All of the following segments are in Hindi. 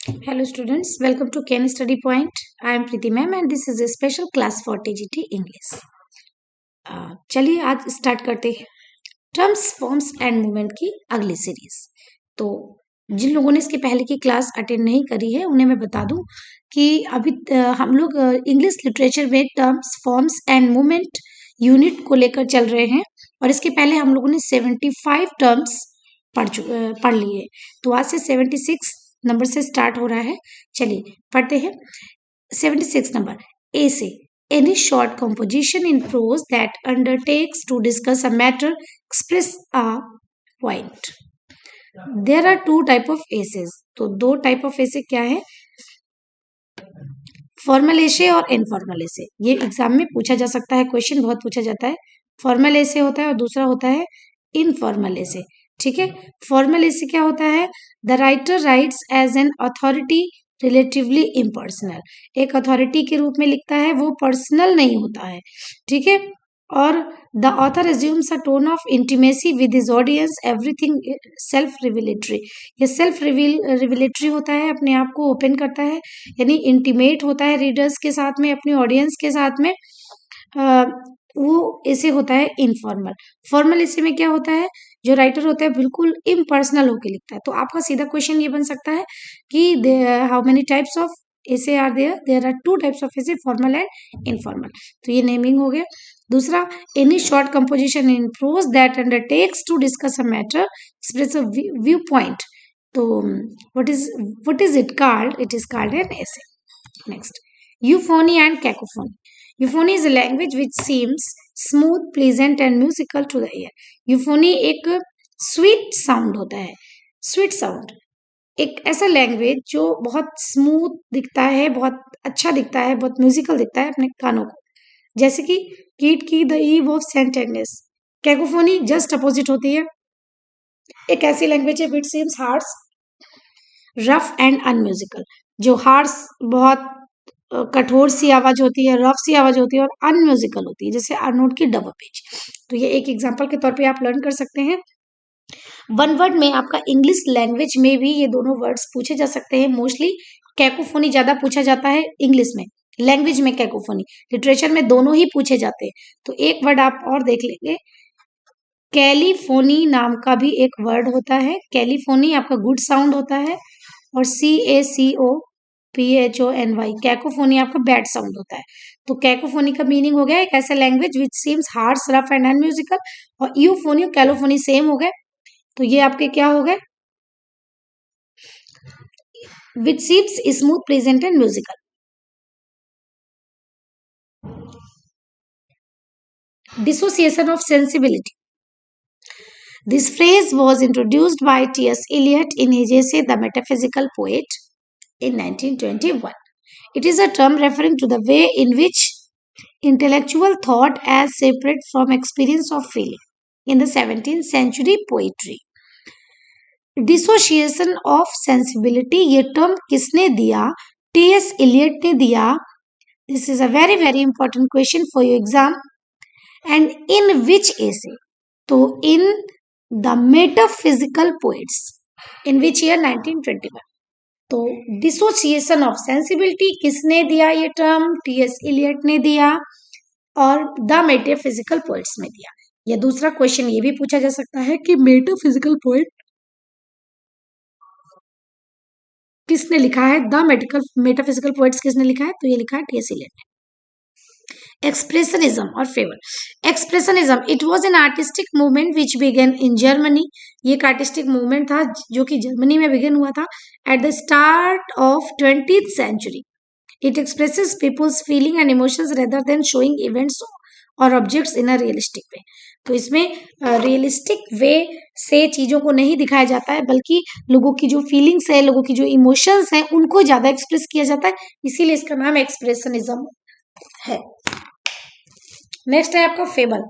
Hello students, welcome to Ken Study Point. I am Preeti ma'am and this is a special class for TGT English. चलिए आज स्टार्ट करते हैं टर्म्स फॉर्म्स एंड मूवमेंट की अगली सीरीज। तो जिन लोगों ने इसके पहले की क्लास अटेंड नहीं करी है उन्हें मैं बता दूं कि अभी हम लोग इंग्लिश लिटरेचर में terms forms and movement unit को लेकर चल रहे हैं और इसके पहले हम लोगों ने 75 टर्म्स पढ़ लिए। तो आज से 76 नंबर से स्टार्ट हो रहा है। चलिए पढ़ते हैं 76 नंबर ए से। Any short composition in prose that undertakes to discuss a matter, express a point. There are two type of essays. तो दो टाइप ऑफ एसे क्या है? फॉर्मल एसे और इनफॉर्मल एसे। ये एग्जाम में पूछा जा सकता है, क्वेश्चन बहुत पूछा जाता है। फॉर्मल एसे होता है और दूसरा होता है इनफॉर्मल एसे। ठीक है, फॉर्मल एसे क्या होता है? The writer writes as an authority relatively impersonal. एक अथॉरिटी के रूप में लिखता है, वो पर्सनल नहीं होता है। ठीक है, और the author assumes a tone of intimacy with his audience, everything self revelatory. ये सेल्फ रिविलेटरी होता है, अपने आप को ओपन करता है, यानी इंटीमेट होता है रीडर्स के साथ में, अपनी ऑडियंस के साथ में। वो ऐसे होता है इनफॉर्मल। फॉर्मल ऐसे में क्या होता है? जो राइटर होता है बिल्कुल इम्पर्सनल होके लिखता है। तो आपका सीधा क्वेश्चन ये बन सकता है कि how many types of essay are there are two types of essay, formal and informal. तो ये नेमिंग हो गया। दूसरा, any short composition in prose that undertakes to discuss a matter, express a view point. तो what is it called? It is called an essay. Next, euphony and cacophony. Euphony is a language which seems smooth, pleasant and musical to the ear. Euphony एक स्वीट साउंड होता है, स्वीट साउंड। एक ऐसा लैंग्वेज जो बहुत स्मूथ दिखता है, बहुत अच्छा दिखता है, बहुत म्यूजिकल दिखता है अपने कानों को, जैसे कि कीट की the eve of saint Agnes. Cacophony just opposite होती है। एक ऐसी लैंग्वेज है which seems harsh, rough and unmusical. जो हार्श बहुत कठोर सी आवाज होती है, रफ सी आवाज होती है और अनम्यूजिकल होती है, जैसे अर्नोट की डबल पेज। तो ये एक एग्जांपल के तौर पे आप लर्न कर सकते हैं। वन वर्ड में आपका इंग्लिश लैंग्वेज में भी ये दोनों वर्ड्स पूछे जा सकते हैं। मोस्टली कैकोफोनी ज्यादा पूछा जाता है इंग्लिश में, लैंग्वेज में कैकोफोनी, लिटरेचर में दोनों ही पूछे जाते हैं। तो एक वर्ड आप और देख लेंगे, कैलीफोनी नाम का भी एक वर्ड होता है। कैलीफोनी आपका गुड साउंड होता है, और CACOPHONY कैकोफोनी आपका बैड साउंड होता है। तो कैकोफोनी का मीनिंग हो गया एक ऐसा language which seems harsh, rough and unmusical. और यूफोनी और कैलोफोनी सेम हो गए। तो ये आपके क्या हो गए? विच seems smooth, pleasant and musical. Dissociation of sensibility. This phrase was introduced by T.S. Eliot in his essay The Metaphysical Poet in 1921. It is a term referring to the way in which intellectual thought as separate from experience of feeling in the 17th century poetry. Dissociation of sensibility, ये टर्म किसने दिया? टीएस इलियट ने दिया। This is a very very important question for your exam. And in which essay? तो in the metaphysical poets, in which year? 1921। तो डिसोसिएशन ऑफ सेंसिबिलिटी किसने दिया? ये टर्म टीएस इलियट ने दिया और द मेटाफिजिकल पोएट्स में दिया। या दूसरा क्वेश्चन ये भी पूछा जा सकता है कि मेटाफिजिकल पोएट किसने लिखा है? द मेटाफिजिकल पोएट्स किसने लिखा है? तो ये लिखा है टीएस इलियट ने। एक्सप्रेशनिज्म और favour. Expressionism, it was an artistic movement which began in Germany. ये एक आर्टिस्टिक मूवमेंट था जो कि जर्मनी में बिगन हुआ था at the start of 20th century. It expresses people's feeling and emotions rather than showing events or objects in a realistic way. तो इसमें रियलिस्टिक वे से चीजों को नहीं दिखाया जाता है, बल्कि लोगों की जो फीलिंग्स है, लोगों की जो इमोशंस हैं, उनको ज्यादा एक्सप्रेस किया जाता है, इसीलिए इसका नाम एक्सप्रेशनिज्म है। नेक्स्ट है आपका fable,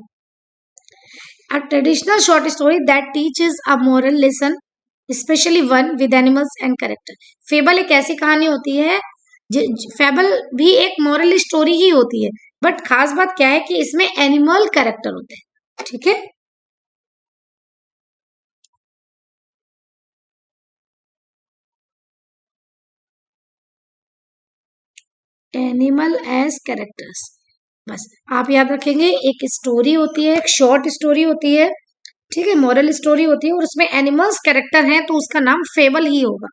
a traditional short story that teaches a moral lesson, specially one with animals and character. Fable एक ऐसी कहानी होती है, फेबल भी एक मोरल स्टोरी ही होती है, बट खास बात क्या है कि इसमें एनिमल कैरेक्टर होते हैं। ठीक है, एनिमल एज कैरेक्टर्स। बस आप याद रखेंगे, एक स्टोरी होती है, एक शॉर्ट स्टोरी होती है, ठीक है, मॉरल स्टोरी होती है, और उसमें एनिमल्स कैरेक्टर हैं तो उसका नाम फेबल ही होगा।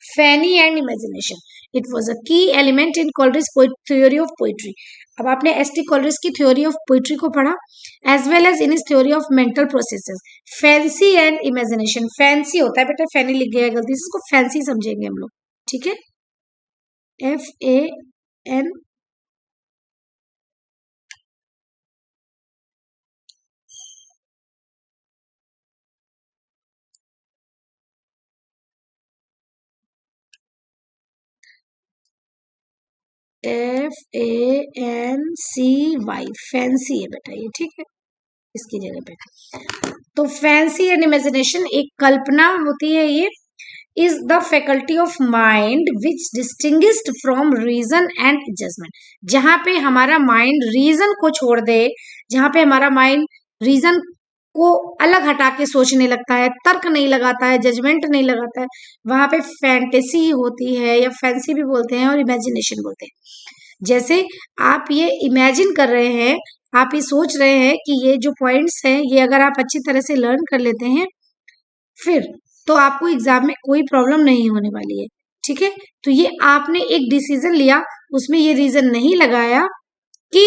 Fancy and imagination, it was a key element in Coleridge theory of poetry. अब आपने एस टी कॉलरिज की थ्योरी ऑफ पोइट्री को पढ़ा, एज वेल एज इन इस theory of mental processes. Fancy and imagination, fancy होता है बेटा, फैनी लिख गया गलती से, इसको फैंसी समझेंगे हम लोग, ठीक है, FAN। FANCY, फैंसी है बेटा ये, ठीक है, इसकी जगह पे। तो फैंसी एंड इमेजिनेशन एक कल्पना होती है, ये is the faculty of mind which distinguished from reason and judgement. जहां पे हमारा माइंड रीजन को छोड़ दे, जहां पे हमारा माइंड रीजन को अलग हटा के सोचने लगता है, तर्क नहीं लगाता है, जजमेंट नहीं लगाता है, वहां पे फैंटेसी होती है, या फैंसी भी बोलते हैं और इमेजिनेशन बोलते हैं। जैसे आप ये इमेजिन कर रहे हैं, आप ये सोच रहे हैं कि ये जो पॉइंट्स हैं ये अगर आप अच्छी तरह से लर्न कर लेते हैं फिर तो आपको एग्जाम में कोई प्रॉब्लम नहीं होने वाली है, ठीक है। तो ये आपने एक डिसीजन लिया, उसमें ये रीजन नहीं लगाया कि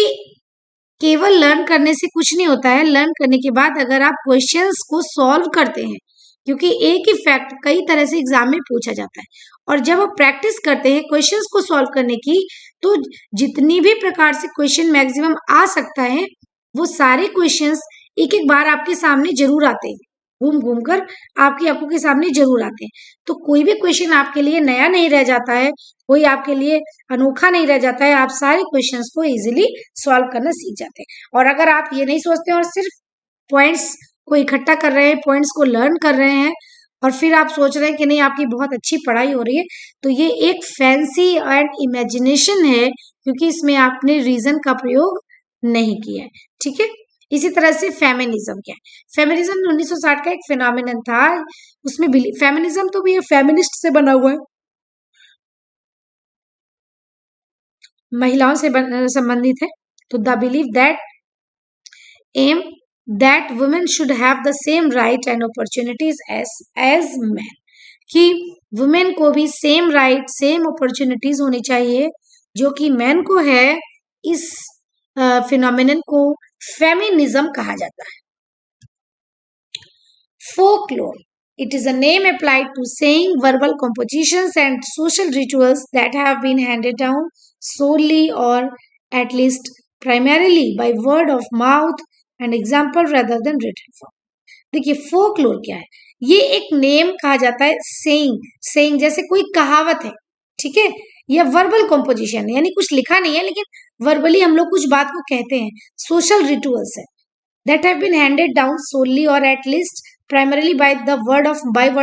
केवल लर्न करने से कुछ नहीं होता है, लर्न करने के बाद अगर आप क्वेश्चंस को सॉल्व करते हैं, क्योंकि एक ही फैक्ट कई तरह से एग्जाम में पूछा जाता है, और जब आप प्रैक्टिस करते हैं क्वेश्चंस को सॉल्व करने की, तो जितनी भी प्रकार से क्वेश्चन मैक्सिमम आ सकता है, वो सारे क्वेश्चंस एक एक बार आपके सामने जरूर आते हैं, घूम घूम कर आपकी आंखों के सामने जरूर आते हैं। तो कोई भी क्वेश्चन आपके लिए नया नहीं रह जाता है, कोई आपके लिए अनोखा नहीं रह जाता है, आप सारे क्वेश्चंस को इजीली सॉल्व करना सीख जाते हैं। और अगर आप ये नहीं सोचते और सिर्फ पॉइंट्स को इकट्ठा कर रहे हैं, पॉइंट्स को लर्न कर रहे हैं, और फिर आप सोच रहे हैं कि नहीं आपकी बहुत अच्छी पढ़ाई हो रही है, तो ये एक फैंसी एंड इमेजिनेशन है, क्योंकि इसमें आपने रीजन का प्रयोग नहीं किया है, ठीक है। इसी तरह से फेमिनिज्म क्या है, फेमिनिज्म 1960 का एक फिनोमिनन था, उसमें फेमिनिज्म तो भी ये फेमिनिस्ट से बना हुआ है, महिलाओं से संबंधित है। तो the believe that um that women should have the same right and opportunities as man, कि वुमेन को भी सेम राइट सेम अपॉर्चुनिटीज होनी चाहिए जो कि मैन को है। इस फिनोमिनन को फेमिनिज्म कहा जाता है। Folklore, it is a name applied to saying, verbal compositions and social rituals that have been handed down solely or at least primarily by word of mouth and example rather than written form। देखिए फोकलोर क्या है, ये एक नेम कहा जाता है सेइंग जैसे कोई कहावत है, ठीक है, या वर्बल कॉम्पोजिशन है, यानी कुछ लिखा नहीं है लेकिन वर्बली हम लोग कुछ बात को कहते हैं। सोशल रिचुअल्स है that have been handed down solely or at least primarily by word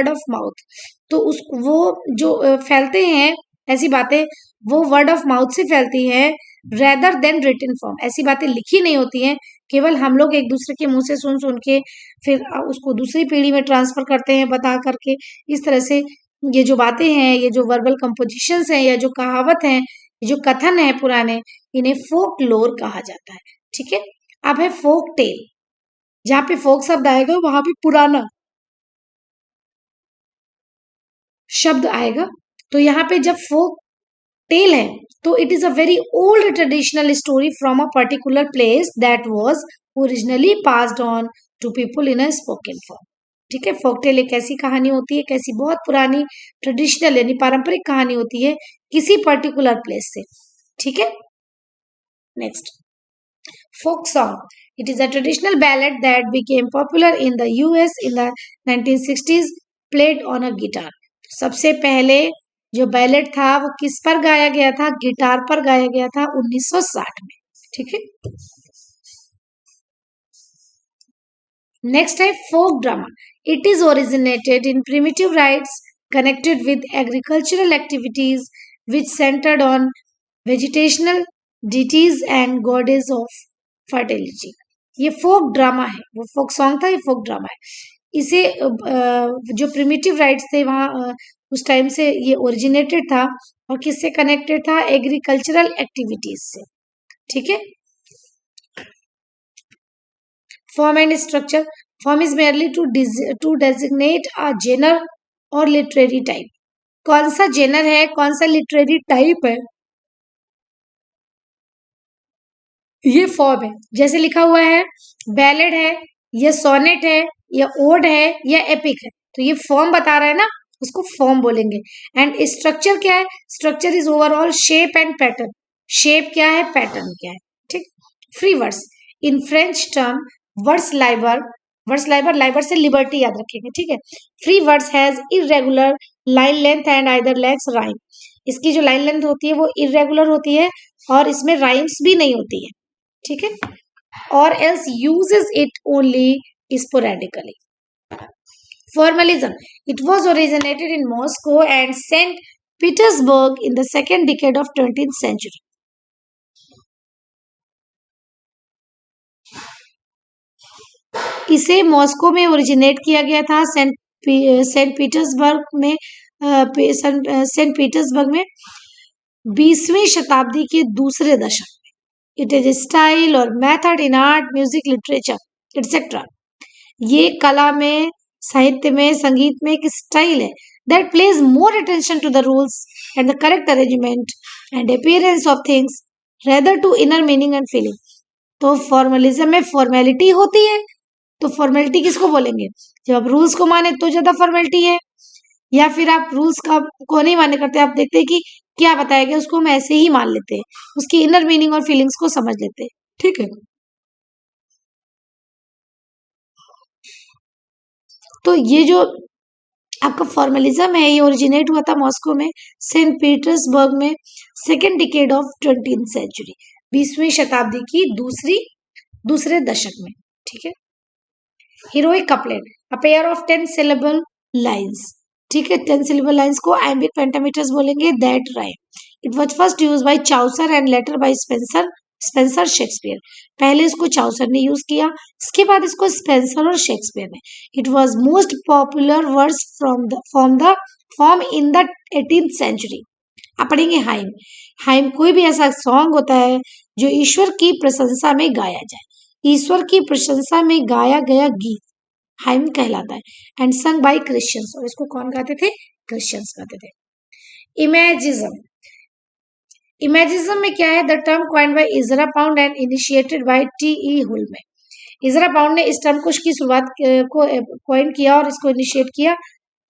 of mouth। तो उस वो जो फैलते हैं ऐसी बातें, वो वर्ड ऑफ माउथ से फैलती है, रेदर देन रिटन फॉर्म, ऐसी बातें लिखी नहीं होती हैं, केवल हम लोग एक दूसरे के मुंह से सुन सुन के फिर उसको दूसरी पीढ़ी में ट्रांसफर करते हैं बता करके। इस तरह से ये जो बातें हैं, ये जो वर्बल कंपोजिशंस हैं, या जो कहावत हैं, ये जो कथन है पुराने, इन्हें फोक लोर कहा जाता है, ठीक है। अब है फोक टेल, जहां पे फोक शब्द आएगा वहां पे पुराना शब्द आएगा। तो यहाँ पे जब फोक टेल है तो it is a very old traditional story from a particular place that was originally passed on to people in a spoken form, ठीक है। फोक टेल एक ऐसी कहानी होती है, एक ऐसी बहुत पुरानी ट्रेडिशनल यानी पारंपरिक कहानी होती है किसी पर्टिकुलर प्लेस से, ठीक है। Next, folk song, it is a traditional ballad that became popular in the US in the 1960s, played on a guitar। सबसे पहले जो बैलेट था वो किस पर गाया गया था, गिटार पर गाया गया था 1960 में, ठीक है। नेक्स्ट है folk drama, it is originated in primitive rites connected with agricultural activities which centered on vegetational deities and goddess of fertility. ये फोक ड्रामा है, वो फोक सॉन्ग था, ये फोक ड्रामा है। इसे जो प्रिमिटिव राइट्स थे वहाँ उस टाइम से ये ओरिजिनेटेड था और किससे कनेक्टेड था? एग्रीकल्चरल एक्टिविटीज से। ठीक है। Form and structure. Form is merely to designate a genre or literary type. कौन सा जेनर है, कौन सा लिटरेरी टाइप है, ये फॉर्म है। जैसे लिखा हुआ है बैलेड है या सोनेट है या ओड है या एपिक है, तो ये फॉर्म बता रहा है ना, उसको फॉर्म बोलेंगे। एंड स्ट्रक्चर क्या है? Structure is overall shape and pattern. Shape क्या है, पैटर्न क्या है। ठीक। Free words. In French term words Liber, words Liber, Liber से लिबर्टी याद रखेंगे। ठीक है। Free words has irregular line length and either lakhs rhyme. इसकी जो लाइन लेंथ होती है वो इरेगुलर होती है और इसमें राइम्स भी नहीं होती है। ठीक है। और else uses it only sporadically. Formalism. It was originated in Moscow and St. Petersburg in the second decade of 20th century. इसे मॉस्को में ओरिजिनेट किया गया था, सेंट पीटर्सबर्ग में, सेंट पीटर्सबर्ग में 20वीं शताब्दी के दूसरे दशक में। इट इज स्टाइल और method in art, music, literature etcetera. ये कला में, साहित्य में, संगीत में एक स्टाइल है that pays more attention to the rules and the correct arrangement and appearance of things rather to inner meaning and feeling. तो फॉर्मलिज्म में फॉर्मेलिटी होती है, तो फॉर्मेलिटी किसको बोलेंगे? जब आप रूल्स को माने तो ज्यादा फॉर्मेलिटी है, या फिर आप रूल्स का को नहीं माने करते, आप देखते हैं कि क्या बताया गया उसको हम ऐसे ही मान लेते हैं, उसकी इनर मीनिंग और फीलिंग्स को समझ लेते हैं। ठीक है। तो ये जो आपका फॉर्मलिज्म है ये ओरिजिनेट हुआ था मॉस्को में, सेंट पीटर्सबर्ग में, second decade of 20th century, 20वीं शताब्दी की दूसरे दशक में। ठीक है। Heroic couplet, a pair of 10 syllable lines. ठीक है। 10 syllable लाइंस को iambic pentameters बोलेंगे, that rhyme. It was first use by Chaucer and later by Spenser Shakespeare. पहले इसको चाउसर ने यूज किया, इसके बाद इसको स्पेंसर और शेक्सपियर ने। It was most popular words form in the 18th century. आप पढ़ेंगे हाइम। हाइम कोई भी ऐसा सॉन्ग होता है जो ईश्वर की प्रशंसा में गाया जाए, ईश्वर की प्रशंसा में गाया गया गीत हाइम कहलाता है। एंड संग बाय क्रिश्चियंस, और इसको कौन गाते थे? क्रिश्चियंस गाते थे। इमेजिज्म। इमेजिज्म में क्या है? The term coined by Ezra Pound and initiated by T E. Hulme. Ezra Pound ने इस टर्म को की शुरुआत को कॉइन किया और इसको इनिशिएट किया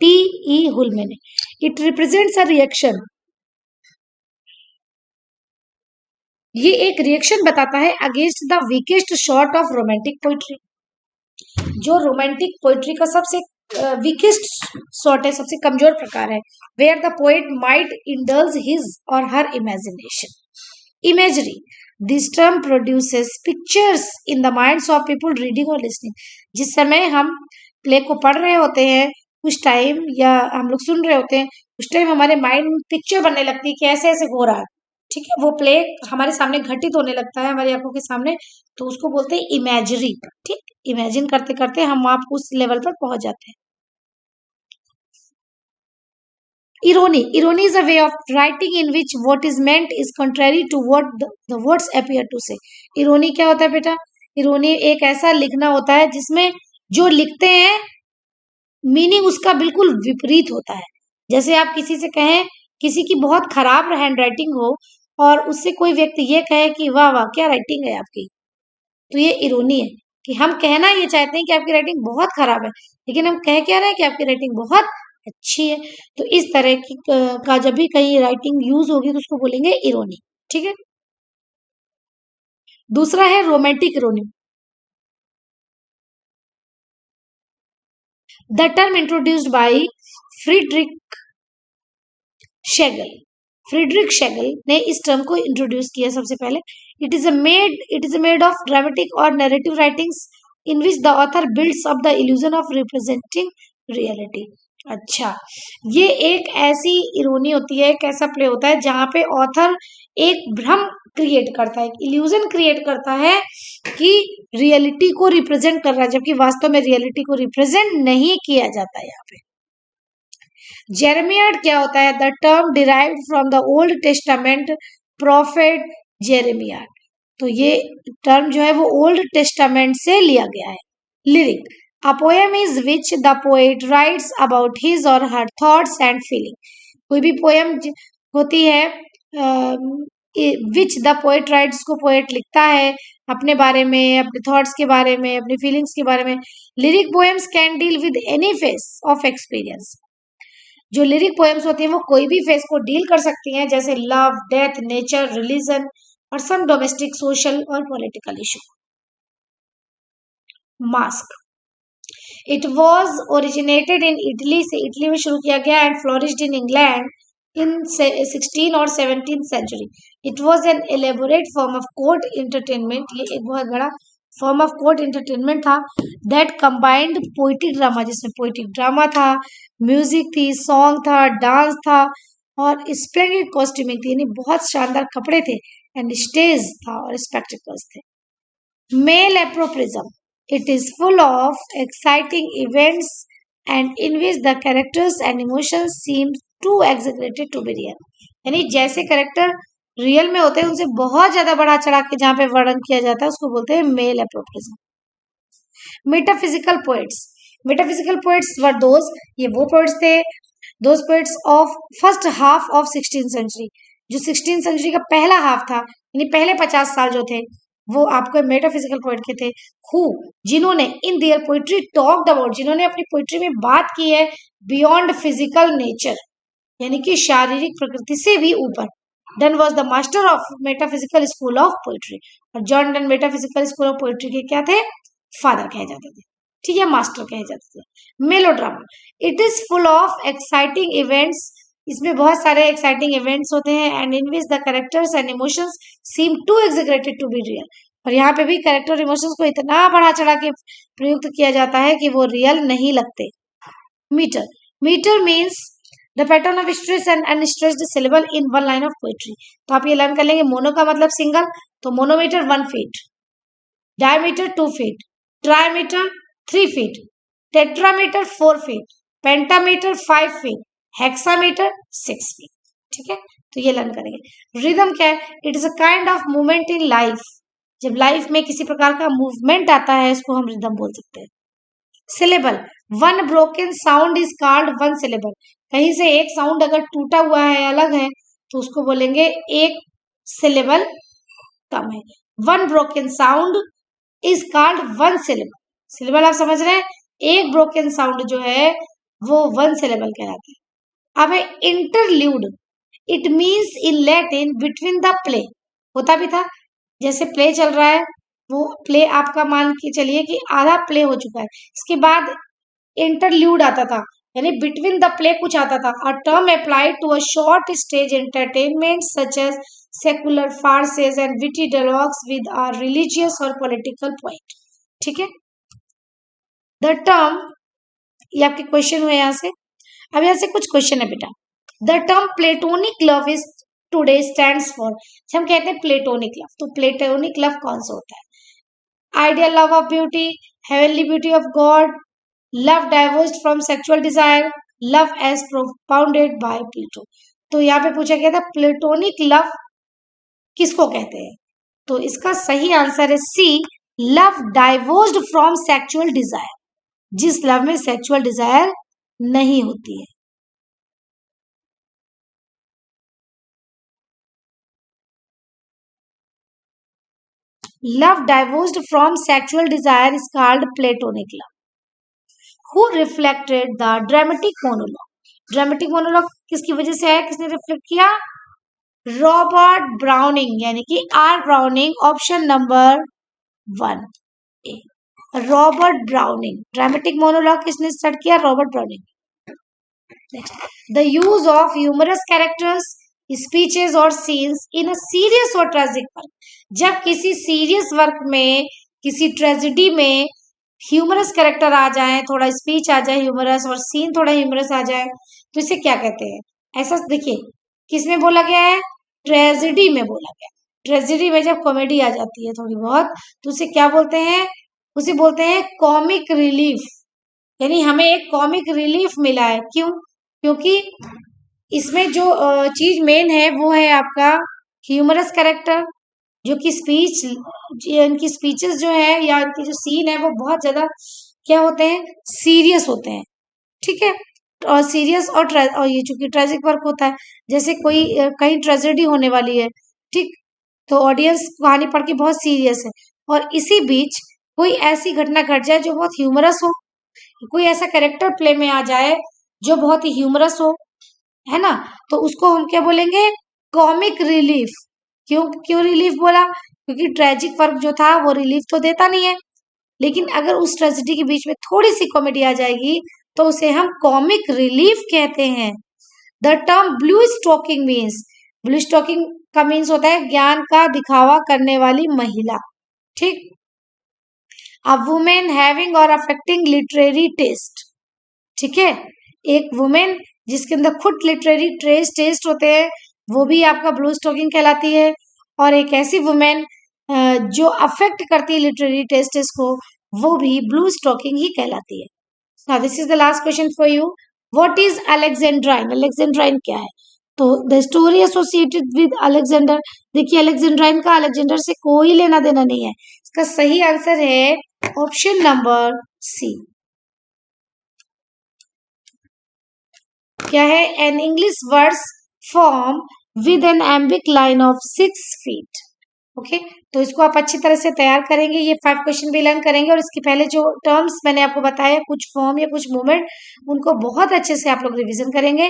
टी.ई. हुल्मे ने। इट रिप्रेजेंट्स अ रिएक्शन, ये एक रिएक्शन बताता है against the weakest sort of romantic poetry. जो रोमांटिक पोइट्री का सबसे वीकेस्ट सॉर्ट है, सबसे कमजोर प्रकार है, where the poet might indulge his or her imagination. Imagery, this term produces pictures in the minds of people reading और लिसनिंग। जिस समय हम प्ले को पढ़ रहे होते हैं उस टाइम, या हम लोग सुन रहे होते हैं उस टाइम, हमारे माइंड में पिक्चर बनने लगती है कि ऐसे ऐसे हो रहा है। ठीक है। वो प्ले हमारे सामने घटित होने लगता है, हमारी आंखों के सामने, तो उसको बोलते हैं इमेजरी। ठीक। इमेजिन करते करते हम आप उस लेवल पर पहुंच जाते हैं। Irony, irony is a way of writing in which what is meant is contrary to what the words appear to say. Irony क्या होता है बेटा? इरोनी एक ऐसा लिखना होता है जिसमें जो लिखते हैं मीनिंग उसका बिल्कुल विपरीत होता है। जैसे आप किसी से कहें, किसी की बहुत खराब हैंड राइटिंग हो और उससे कोई व्यक्ति ये कहे कि वाह वाह क्या राइटिंग है आपकी, तो ये इरोनी है कि हम कहना ये चाहते हैं कि आपकी राइटिंग बहुत खराब है, लेकिन हम कह क्या रहे हैं कि आपकी राइटिंग बहुत अच्छी है। तो इस तरह की का जब भी कहीं राइटिंग यूज होगी तो उसको बोलेंगे इरोनी। ठीक है। दूसरा है romantic irony. The term introduced by Friedrich Schlegel. Friedrich Schlegel ने इस टर्म को इंट्रोड्यूस किया सबसे पहले। It is a mode of dramatic और narrative writings in which the author builds up the illusion of representing reality. अच्छा, ये एक ऐसी इरोनी होती है, एक ऐसा प्ले होता है जहां पे ऑथर एक भ्रम क्रिएट करता है, एक इल्यूजन क्रिएट करता है कि रियलिटी को रिप्रेजेंट कर रहा है, जबकि वास्तव में रियलिटी को रिप्रेजेंट नहीं किया जाता है यहाँ पे। जेरेमियाड क्या होता है? The term derived from the Old Testament prophet Jeremiah. तो ये टर्म जो है वो ओल्ड टेस्टामेंट से लिया गया है। Lyric, a poem is which the poet writes about his or her thoughts and feeling. कोई भी पोएम होती है विच द पोएट राइट्स, को पोएट लिखता है अपने बारे में, अपने थॉट्स के बारे में, अपनी फीलिंग्स के बारे में। Lyric poems can deal with any face of experience. जो लिरिक पोएम्स होती हैं वो कोई भी फेस को डील कर सकती हैं, जैसे लव, डेथ, नेचर, रिलीजन और सम डोमेस्टिक, सोशल और political issue. Masque, it was originated in Italy, से इटली में शुरू किया गया, and flourished in England in 16 और 17 century. It was an elaborate form of court entertainment. ये एक बहुत बड़ा फॉर्म ऑफ कोर्ट एंटरटेनमेंट था। दैट कंबाइंड पोइटिक ड्रामा, जिसमें पोइटिक ड्रामा था, म्यूजिक थी, सॉन्ग था, डांस था और स्प्लेंडेड कॉस्ट्यूमिंग थी, यानी बहुत शानदार कपड़े थे, एंड स्टेज था और स्पेक्टिकल्स थे। Malapropism, it is full of exciting events and in which the characters and emotions seem too exaggerated to be real। यानी जैसे कैरेक्टर रियल में होते हैं उनसे बहुत ज्यादा बढ़ा चढ़ा के जहाँ पे वर्णन किया जाता है उसको बोलते हैं malapropism. Metaphysical poets, metaphysical poets were those, ये वो पोएट्स थे, those poets of first half of 16th century, जो 16th सेंचुरी का पहला हाफ था, यानी पहले 50 साल जो थे वो आपको मेटाफिजिकल पोएट के थे। हु, जिन्होंने in their poetry talked about, जिन्होंने अपनी पोइट्री में बात की है बियॉन्ड फिजिकल नेचर, यानी कि शारीरिक प्रकृति से भी ऊपर। Donne was the master of metaphysical school of poetry, और John Donne metaphysical school of poetry के क्या थे? फादर कहे जाते थे, ठीक है, मास्टर कहे जाते थे। Melodrama, it is full of exciting events, इसमें बहुत सारे एक्साइटिंग इवेंट्स होते हैं, and in which the characters and emotions seem to exaggerated to be real, और यहाँ पे भी कैरेक्टर इमोशंस को इतना बढ़ा चढ़ा के प्रयुक्त किया जाता है कि वो रियल नहीं लगते। Metre, metre means the pattern of stress and unstressed syllable in one line of poetry. तो आप ये लर्न कर लेंगे, मोनो का मतलब सिंगल, तो monometer 1 feet, dimeter 2 feet, trimeter 3 feet, tetrameter 4 feet, pentameter 5 feet, hexameter 6 feet, ठीक है, तो ये लर्न करेंगे। रिदम क्या है? It is a kind of movement in life, जब लाइफ में किसी प्रकार का मूवमेंट आता है उसको हम रिदम बोल सकते हैं। Syllable, one broken sound is called one syllable, कहीं से एक साउंड अगर टूटा हुआ है, अलग है, तो उसको बोलेंगे एक सिलेबल कम है। One broken sound is called one syllable, syllable आप समझ रहे हैं, एक ब्रोकन साउंड जो है वो वन सिलेबल कहलाता है। अब है interlude, it means in Latin between the play, होता भी था, जैसे प्ले चल रहा है, वो प्ले आपका मान के चलिए कि आधा प्ले हो चुका है, इसके बाद इंटरल्यूड आता था, यानी बिटवीन द प्ले कुछ आता था। A term applied to a short stage entertainment such as secular farces and witty dialogues with a religious or political point, ठीक है। द टर्म, ये आपके क्वेश्चन हुए यहाँ से। अब यहाँ से कुछ क्वेश्चन है बेटा। The term platonic love is today stands for, हम कहते हैं प्लेटोनिक लव, तो प्लेटोनिक लव कौन सा होता है? Ideal love of beauty, heavenly beauty of God, love divorced from sexual desire, love as propounded by Plato. तो यहाँ पे पूछा गया था प्लेटोनिक लव किसको कहते हैं, तो इसका सही आंसर है C, love divorced from sexual desire, जिस लव में सेक्सुअल डिजायर नहीं होती है। Love divorced from sexual desire is called platonic love. Who reflected the dramatic monologue? Dramatic monologue किसकी वजह से है, किसने रिफ्लेक्ट किया? रॉबर्ट ब्राउनिंग, यानी कि R Browning, option number 1 A, Robert Browning. Dramatic monologue किसने स्टार्ट किया? Robert Browning. The use of humorous characters, speeches और scenes in a serious or tragic work, जब किसी सीरियस वर्क में, किसी ट्रेजेडी में ह्यूमरस कैरेक्टर आ जाए, थोड़ा स्पीच आ जाए ह्यूमरस और सीन थोड़ा ह्यूमरस आ जाए, तो इसे क्या कहते हैं? ऐसा देखिए किसमें बोला गया है? ट्रेजेडी में बोला गया। ट्रेजेडी में जब कॉमेडी आ जाती है थोड़ी बहुत, तो उसे क्या बोलते हैं? उसे बोलते हैं कॉमिक रिलीफ, यानी हमें एक कॉमिक रिलीफ मिला है। क्यों? क्योंकि इसमें जो चीज मेन है वो है आपका ह्यूमरस कैरेक्टर, जो कि इनकी स्पीचेस जो है या इनकी जो सीन है वो बहुत ज्यादा क्या होते हैं, सीरियस होते हैं। ठीक है, और सीरियस और ये चूंकि ट्रेजिक वर्क होता है, जैसे कोई कहीं ट्रेजेडी होने वाली है, ठीक, तो ऑडियंस कहानी पढ़ के बहुत सीरियस है, और इसी बीच कोई ऐसी घटना घट जाए जो बहुत ह्यूमरस हो, कोई ऐसा कैरेक्टर प्ले में आ जाए जो बहुत ही ह्यूमरस हो, है ना, तो उसको हम क्या बोलेंगे, कॉमिक रिलीफ। क्यों क्यों रिलीफ बोला, क्योंकि ट्रेजिक वर्क जो था वो रिलीफ तो देता नहीं है, लेकिन अगर उस ट्रेजेडी के बीच में थोड़ी सी कॉमेडी आ जाएगी तो उसे हम कॉमिक रिलीफ कहते हैं। The term blue stocking means, blue stocking का मीन्स होता है ज्ञान का दिखावा करने वाली महिला। ठीक, a women having or affecting literary taste. ठीक है, एक वुमेन जिसके अंदर खुद लिटरेरी टेस्ट होते हैं, वो भी आपका ब्लू स्टॉकिंग कहलाती है। और एक ऐसी वुमेन जो अफेक्ट करती है लिटरेरी टेस्ट को, वो भी ब्लू स्टॉकिंग ही कहलाती है। Now this is the last question for you, what is Alexandrine? Alexandrine क्या है? तो the story associated with Alexander. देखिए, अलेक्जेंड्राइन का अलेक्जेंडर से कोई लेना देना नहीं है। इसका सही आंसर है ऑप्शन नंबर सी। क्या है? An English words form with an iambic line of 6 feet. Okay, तो इसको आप अच्छी तरह से तैयार करेंगे, ये 5 क्वेश्चन भी लर्न करेंगे, और इसके पहले जो टर्म्स मैंने आपको बताया, कुछ फॉर्म या कुछ मूवमेंट, उनको बहुत अच्छे से आप लोग रिवीजन करेंगे।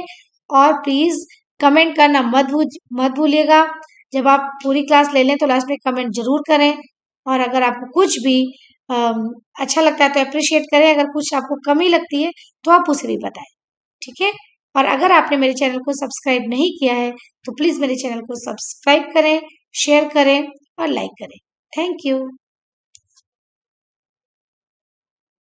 और प्लीज कमेंट करना मत भूलिएगा। जब आप पूरी क्लास ले लें तो लास्ट में कमेंट जरूर करें, और अगर आपको कुछ भी अच्छा लगता है तो अप्रिशिएट करें, अगर कुछ आपको कमी लगती है तो आप उसे भी बताएं। ठीक है, और अगर आपने मेरे चैनल को सब्सक्राइब नहीं किया है तो प्लीज मेरे चैनल को सब्सक्राइब करें, शेयर करें और लाइक करें। Thank you.